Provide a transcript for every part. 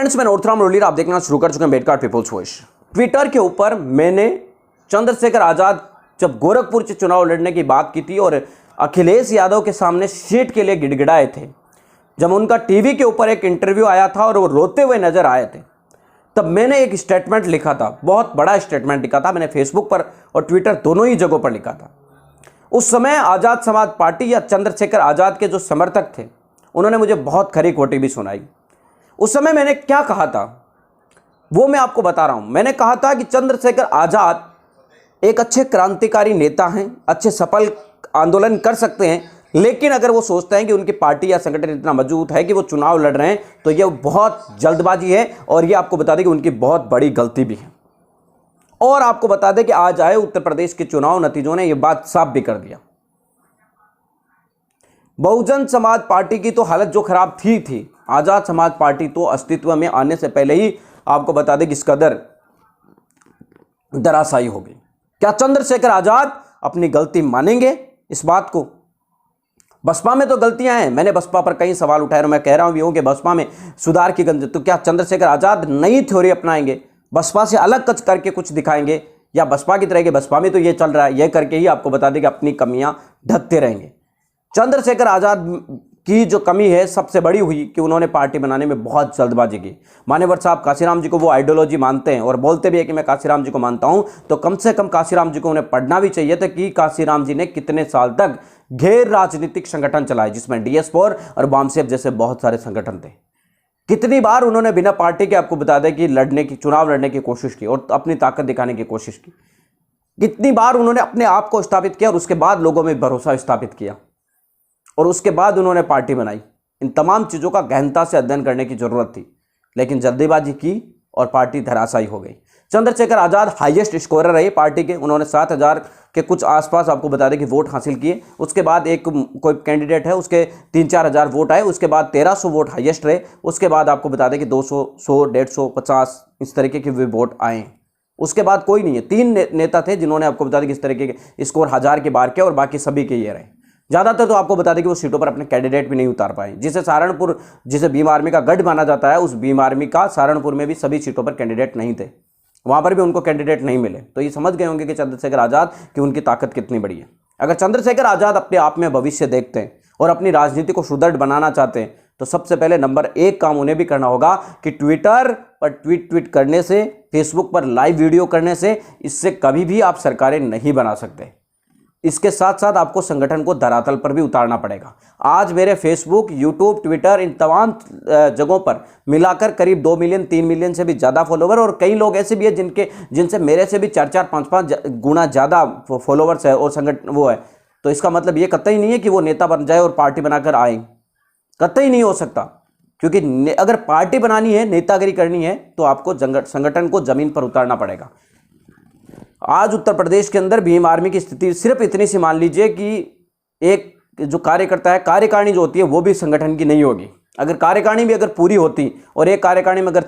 Friends, मैं नॉर्थराम रोलीर, आप देखना शुरू कर चुके हैं बेटकार्ड पीपल्स वॉइस। ट्विटर के ऊपर मैंने चंद्रशेखर आजाद जब गोरखपुर से चुनाव लड़ने की बात की थी और अखिलेश यादव के सामने सीट के लिए गिड़गिड़ाए थे, जब उनका टीवी के ऊपर एक इंटरव्यू आया था और वो रोते हुए नजर आए थे, तब मैंने एक स्टेटमेंट लिखा था, बहुत बड़ा स्टेटमेंट लिखा था। मैंने फेसबुक पर और ट्विटर दोनों ही जगहों पर लिखा था। उस समय आजाद समाज पार्टी या चंद्रशेखर आजाद के जो समर्थक थे, उन्होंने मुझे बहुत खरी खोटी भी सुनाई। उस समय मैंने क्या कहा था वो मैं आपको बता रहा हूं। मैंने कहा था कि चंद्रशेखर आजाद एक अच्छे क्रांतिकारी नेता हैं, अच्छे सफल आंदोलन कर सकते हैं, लेकिन अगर वो सोचते हैं कि उनकी पार्टी या संगठन इतना मजबूत है कि वो चुनाव लड़ रहे हैं, तो ये बहुत जल्दबाजी है और ये आपको बता दें कि उनकी बहुत बड़ी गलती भी है। और आपको बता दें कि आज आए उत्तर प्रदेश के चुनाव नतीजों ने यह बात साफ भी कर दिया। बहुजन समाज पार्टी की तो हालत जो खराब थी, आजाद समाज पार्टी तो अस्तित्व में आने से पहले ही आपको बता दें किस कदर धराशायी हो गई। क्या चंद्रशेखर आजाद अपनी गलती मानेंगे इस बात को? बसपा में तो गलतियां हैं, मैंने बसपा पर कई सवाल उठाए और मैं कह रहा हूं कि बसपा में सुधार की गंज। तो क्या चंद्रशेखर आजाद नई थ्योरी अपनाएंगे, बसपा से अलग कच करके कुछ दिखाएंगे, या बसपा की तरह के बसपा में तो ये चल रहा है, ये करके ही आपको बता दें कि अपनी कमियां ढकते रहेंगे? चंद्रशेखर आजाद की जो कमी है सबसे बड़ी हुई कि उन्होंने पार्टी बनाने में बहुत जल्दबाजी की। मान्यवर साहब काशीराम जी को वो आइडियोलॉजी मानते हैं और बोलते भी है कि मैं काशीराम जी को मानता हूं, तो कम से कम काशीराम जी को उन्हें पढ़ना भी चाहिए था कि काशीराम जी ने कितने साल तक गैर राजनीतिक संगठन चलाए, जिसमें डीएस4 और बामसेफ जैसे बहुत सारे संगठन थे। कितनी बार उन्होंने बिना पार्टी के आपको बता दें कि चुनाव लड़ने की कोशिश की और अपनी ताकत दिखाने की कोशिश की। कितनी बार उन्होंने अपने आप को स्थापित किया और उसके बाद लोगों में भरोसा स्थापित किया और उसके बाद उन्होंने पार्टी बनाई। इन तमाम चीज़ों का गहनता से अध्ययन करने की जरूरत थी, लेकिन जल्दीबाजी की और पार्टी धराशायी हो गई। चंद्रशेखर आजाद हाईएस्ट स्कोरर रहे पार्टी के, उन्होंने 7,000 के कुछ आसपास आपको बता दें कि वोट हासिल किए। उसके बाद एक कोई कैंडिडेट है, उसके 3-4 हज़ार वोट आए। उसके बाद 1300 वोट हाईएस्ट रहे। उसके बाद आपको बता दें कि 200, 100, 150, 50 इस तरीके के वोट आए। उसके बाद कोई नहीं है। 3 नेता थे जिन्होंने आपको बता दें कि इस तरीके के स्कोर 1000 के बार किया और बाकी सभी के ये रहे। ज़्यादातर तो आपको बता दें कि वो सीटों पर अपने कैंडिडेट भी नहीं उतार पाए। जिसे भीम आर्मी का गढ़ माना जाता है, उस भीम आर्मी का सहारनपुर में भी सभी सीटों पर कैंडिडेट नहीं थे, वहां पर भी उनको कैंडिडेट नहीं मिले। तो ये समझ गए होंगे कि चंद्रशेखर आजाद की उनकी ताकत कितनी बड़ी है। अगर चंद्रशेखर आजाद अपने आप में भविष्य देखते हैं और अपनी राजनीति को सुदृढ़ बनाना चाहते हैं, तो सबसे पहले नंबर 1 काम उन्हें भी करना होगा कि ट्विटर पर ट्वीट करने से, फेसबुक पर लाइव वीडियो करने से, इससे कभी भी आप सरकारें नहीं बना सकते। इसके साथ साथ आपको संगठन को धरातल पर भी उतारना पड़ेगा। आज मेरे फेसबुक, यूट्यूब, ट्विटर, इन तमाम जगहों पर मिलाकर करीब 2 मिलियन 3 मिलियन से भी ज़्यादा फॉलोवर, और कई लोग ऐसे भी हैं जिनसे मेरे से भी 4-4, 5-5 गुना ज़्यादा फॉलोवर्स है और संगठन वो है। तो इसका मतलब ये कतई नहीं है कि वो नेता बन जाए और पार्टी बनाकर आए, कतई नहीं हो सकता। क्योंकि अगर पार्टी बनानी है, नेतागिरी करनी है, तो आपको संगठन को जमीन पर उतारना पड़ेगा। आज उत्तर प्रदेश के अंदर भीम आर्मी की स्थिति सिर्फ इतनी सी मान लीजिए कि एक जो कार्यकर्ता है, कार्यकारिणी जो होती है वो भी संगठन की नहीं होगी। अगर कार्यकारिणी भी अगर पूरी होती और एक कार्यकारिणी में अगर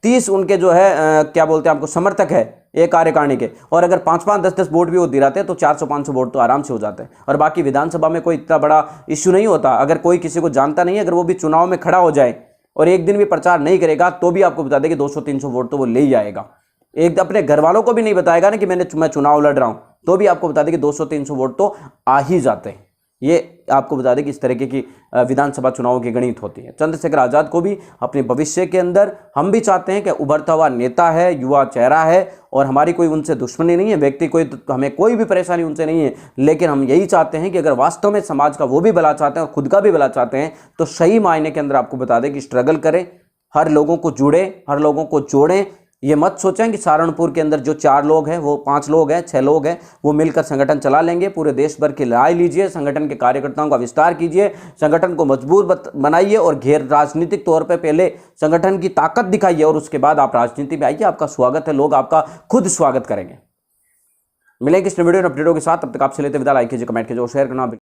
30 उनके जो है क्या बोलते हैं आपको समर्थक है एक कार्यकारिणी के, और अगर 5-5, 10-10 वोट भी वो दिलाते हैं तो 400-500 वोट तो आराम से हो जाते हैं। और बाकी विधानसभा में कोई इतना बड़ा इश्यू नहीं होता। अगर कोई किसी को जानता नहीं है, अगर वो भी चुनाव में खड़ा हो जाए और एक दिन भी प्रचार नहीं करेगा, तो भी आपको बता दें कि 200-300 वोट तो वो ले ही आएगा। एक अपने घर वालों को भी नहीं बताएगा ना कि मैं चुनाव लड़ रहा हूं, तो भी आपको बता दें कि 200-300 वोट तो आ ही जाते हैं। ये आपको बता दें कि इस तरीके की विधानसभा चुनावों की गणित होती है। चंद्रशेखर आजाद को भी अपने भविष्य के अंदर हम भी चाहते हैं कि उभरता हुआ नेता है, युवा चेहरा है, और हमारी कोई उनसे दुश्मनी नहीं है, व्यक्ति कोई हमें कोई भी परेशानी उनसे नहीं है। लेकिन हम यही चाहते हैं कि अगर वास्तव में समाज का वो भी भला चाहते हैं और खुद का भी भला चाहते हैं, तो सही मायने के अंदर आपको बता दें कि स्ट्रगल करें, हर लोगों को जुड़े, हर लोगों को जोड़ें। ये मत सोचें कि सहारनपुर के अंदर जो 4 लोग हैं, वो 5 लोग हैं, 6 लोग हैं, वो मिलकर संगठन चला लेंगे। पूरे देश भर की राय लीजिए, संगठन के कार्यकर्ताओं का विस्तार कीजिए, संगठन को मजबूत बनाइए और गैर राजनीतिक तौर पे पहले संगठन की ताकत दिखाइए और उसके बाद आप राजनीति में आइए। आपका स्वागत है, लोग आपका खुद स्वागत करेंगे। मिलेंगे इस वीडियो में अपडेटों के साथ, तब तक आपसे लेते विदा। लाइक कीजिए, कमेंट कीजिए और शेयर करना।